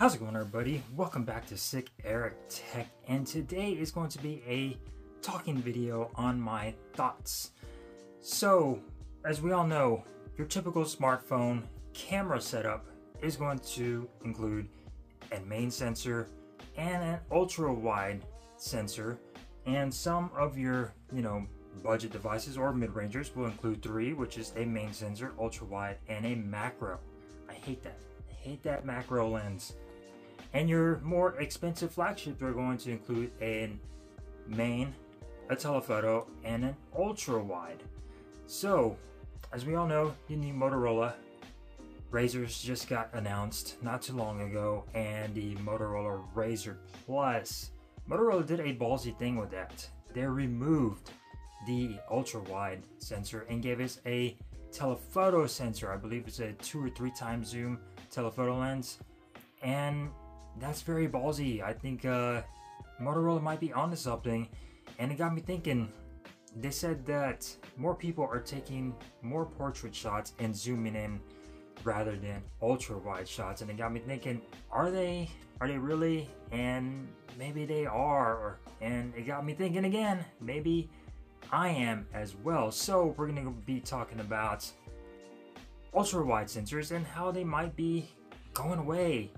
How's it going, everybody? Welcome back to SicErik Tech, and today is going to be a talking video on my thoughts. So, as we all know, your typical smartphone camera setup is going to include a main sensor and an ultra-wide sensor, and some of your, budget devices or mid-rangers will include three, which is a main sensor, ultra-wide, and a macro. I hate that. I hate that macro lens. And your more expensive flagships are going to include a main, a telephoto, and an ultra-wide. So, as we all know, you need Motorola. Razrs just got announced not too long ago, and the Motorola Razr Plus. Motorola did a ballsy thing with that. They removed the ultra-wide sensor and gave us a telephoto sensor. I believe it's a 2 or 3 times zoom telephoto lens, and that's very ballsy. I think Motorola might be onto something, and it got me thinking. They said that more people are taking more portrait shots and zooming in rather than ultra wide shots, and it got me thinking, are they really? And maybe they are, and it got me thinking again, maybe I am as well. So we're gonna be talking about ultra wide sensors and how they might be going away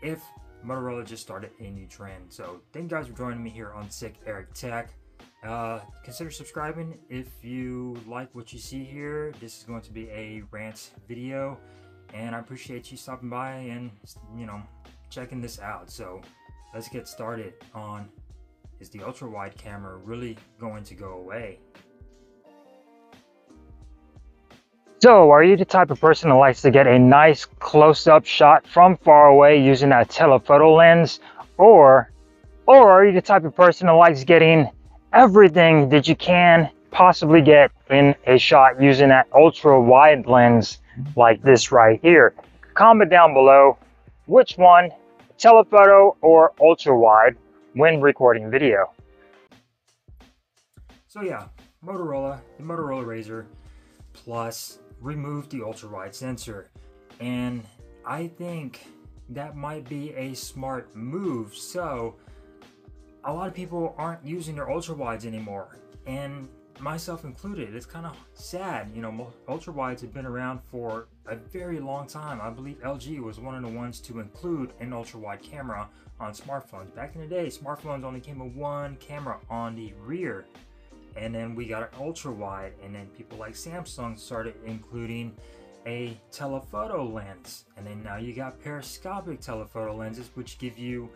if Motorola just started a new trend. So thank you guys for joining me here on SicErik Tech. Consider subscribing if you like what you see here. This is going to be a rant video, and I appreciate you stopping by and checking this out. So let's get started on, is the ultra wide camera really going to go away? So, are you the type of person that likes to get a nice close-up shot from far away using that telephoto lens? Or are you the type of person that likes getting everything that you can possibly get in a shot using that ultra-wide lens like this right here? Comment down below which one, telephoto or ultra-wide, when recording video. So yeah, the Motorola Razr Plus removed the ultra-wide sensor, and I think that might be a smart move. So a lot of people aren't using their ultra-wides anymore, and myself included. It's kind of sad. Ultra-wides have been around for a very long time. I believe LG was one of the ones to include an ultra-wide camera on smartphones. Back in the day, smartphones only came with one camera on the rear, and then we got an ultra-wide, and then people like Samsung started including a telephoto lens, and then now you got periscopic telephoto lenses, which give you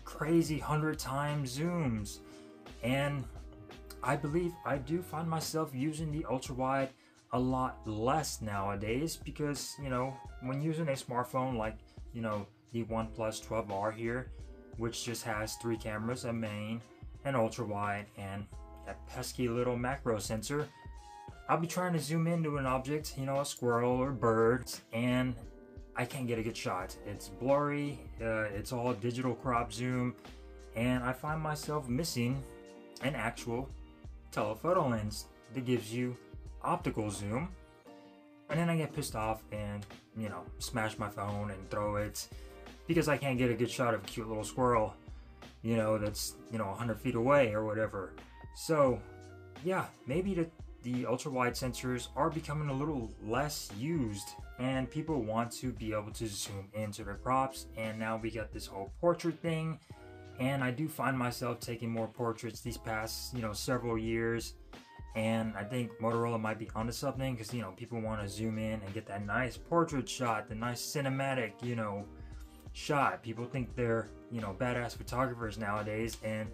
crazy 100 times zooms. And I believe I do find myself using the ultra-wide a lot less nowadays, because when using a smartphone like the OnePlus 12R here, which just has 3 cameras, a main, an ultra-wide, and that pesky little macro sensor, I'll be trying to zoom into an object, a squirrel or bird, and I can't get a good shot. It's blurry, it's all digital crop zoom, and I find myself missing an actual telephoto lens that gives you optical zoom. And then I get pissed off and smash my phone and throw it because I can't get a good shot of a cute little squirrel that's 100 feet away or whatever. So yeah, maybe the ultra-wide sensors are becoming a little less used, and people want to be able to zoom into their crops, and now we got this whole portrait thing. And I do find myself taking more portraits these past several years, and I think Motorola might be onto something, because people want to zoom in and get that nice portrait shot, the nice cinematic shot. People think they're badass photographers nowadays, and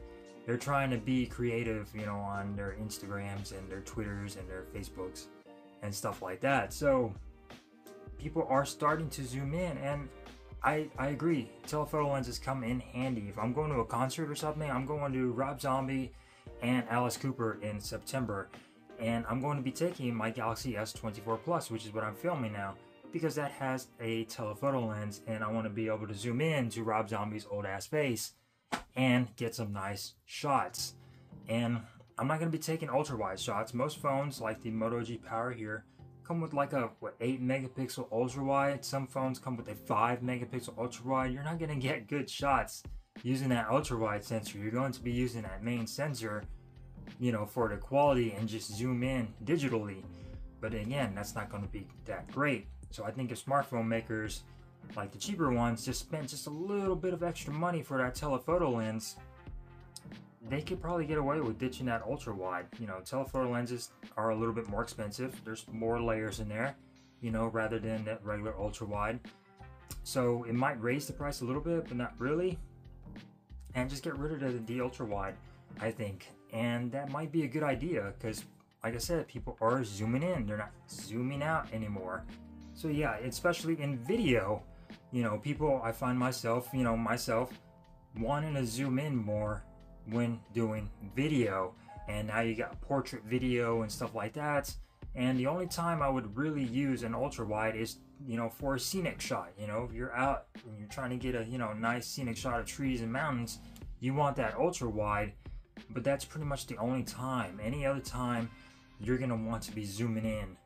they're trying to be creative on their Instagrams and their Twitters and their Facebooks and stuff like that. So people are starting to zoom in, and I agree, telephoto lenses come in handy. If I'm going to a concert or something, I'm going to Rob Zombie and Alice Cooper in September, and I'm going to be taking my Galaxy S24 Plus, which is what I'm filming now, because that has a telephoto lens, and I want to be able to zoom in to Rob Zombie's old ass face and get some nice shots. And I'm not going to be taking ultra wide shots. Most phones like the Moto G Power here come with like a 8 megapixel ultra wide. Some phones come with a 5 megapixel ultra wide. You're not gonna get good shots using that ultra wide sensor. You're going to be using that main sensor, you know, for the quality and just zoom in digitally. But again, that's not going to be that great. So I think if smartphone makers, like the cheaper ones, just spent just a little bit of extra money for that telephoto lens, they could probably get away with ditching that ultra wide. You know, telephoto lenses are a little bit more expensive. There's more layers in there, you know, rather than that regular ultra wide. So it might raise the price a little bit, but not really. And just get rid of the ultra wide, I think. And that might be a good idea because, like I said, people are zooming in. They're not zooming out anymore. So yeah, especially in video, you know, people, I find myself wanting to zoom in more when doing video. And now you got portrait video and stuff like that. And the only time I would really use an ultra wide is, you know, for a scenic shot. You know, if you're out and you're trying to get a, you know, nice scenic shot of trees and mountains, you want that ultra wide. But that's pretty much the only time. Any other time, you're gonna want to be zooming in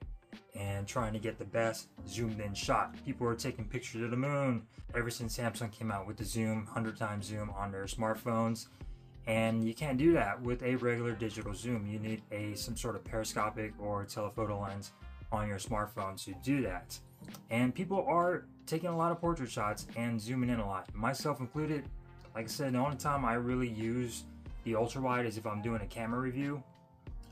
and trying to get the best zoomed in shot. People are taking pictures of the moon ever since Samsung came out with the zoom, 100 times zoom on their smartphones. And you can't do that with a regular digital zoom. You need some sort of periscopic or telephoto lens on your smartphone to do that. And people are taking a lot of portrait shots and zooming in a lot, myself included. Like I said, the only time I really use the ultra wide is if I'm doing a camera review.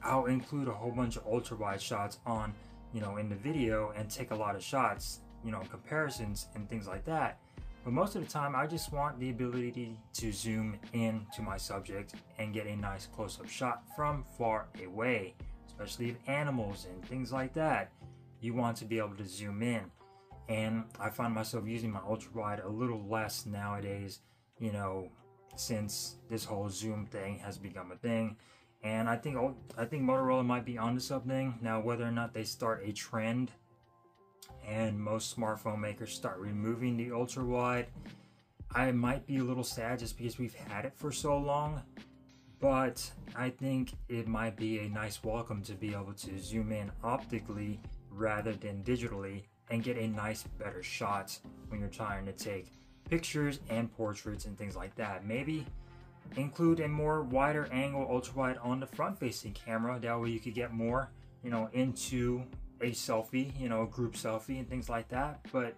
I'll include a whole bunch of ultra wide shots on, you know, in the video and take a lot of shots, you know, comparisons and things like that. But most of the time, I just want the ability to zoom in to my subject and get a nice close-up shot from far away, especially of animals and things like that. You want to be able to zoom in. And I find myself using my ultra wide a little less nowadays, you know, since this whole zoom thing has become a thing. And I think Motorola might be onto something. Now, whether or not they start a trend and most smartphone makers start removing the ultra wide, I might be a little sad just because we've had it for so long. But I think it might be a nice welcome to be able to zoom in optically rather than digitally and get a nice, better shot when you're trying to take pictures and portraits and things like that. Maybe include a more wider angle ultra wide on the front facing camera. That way you could get more, you know, into a selfie, you know, a group selfie and things like that. But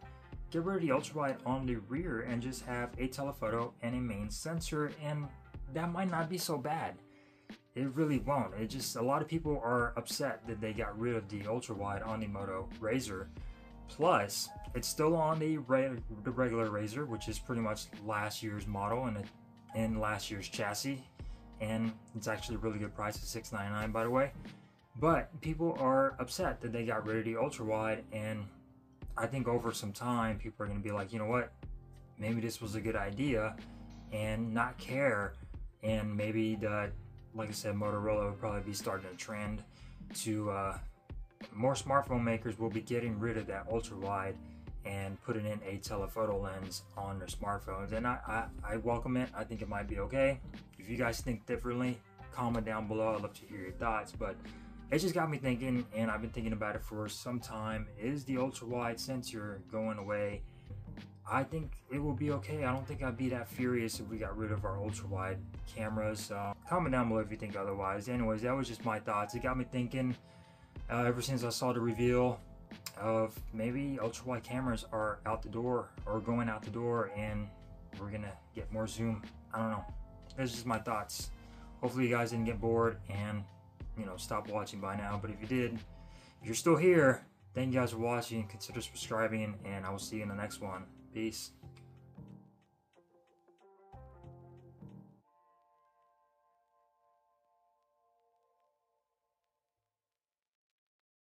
get rid of the ultra wide on the rear and just have a telephoto and a main sensor, and that might not be so bad. It really won't. It just, a lot of people are upset that they got rid of the ultra wide on the Moto Razr. Plus, it's still on the regular Razr, which is pretty much last year's model and in last year's chassis, and it's actually a really good price at $699, by the way. But people are upset that they got rid of the ultra wide, and I think over some time people are going to be like, you know what, maybe this was a good idea, and not care. And maybe that, like I said, Motorola would probably be starting a trend to more smartphone makers will be getting rid of that ultra wide and putting in a telephoto lens on their smartphones. And I welcome it. I think it might be okay. If you guys think differently, comment down below. I'd love to hear your thoughts. But it just got me thinking, and I've been thinking about it for some time. Is the ultra wide sensor going away? I think it will be okay. I don't think I'd be that furious if we got rid of our ultra wide cameras. Comment down below if you think otherwise. Anyways, that was just my thoughts. It got me thinking ever since I saw the reveal of maybe ultra wide cameras are out the door or going out the door, and we're gonna get more zoom. I don't know. That's just my thoughts. Hopefully you guys didn't get bored and, you know, stop watching by now. But if you did, if you're still here, thank you guys for watching. Consider subscribing, and I will see you in the next one. Peace.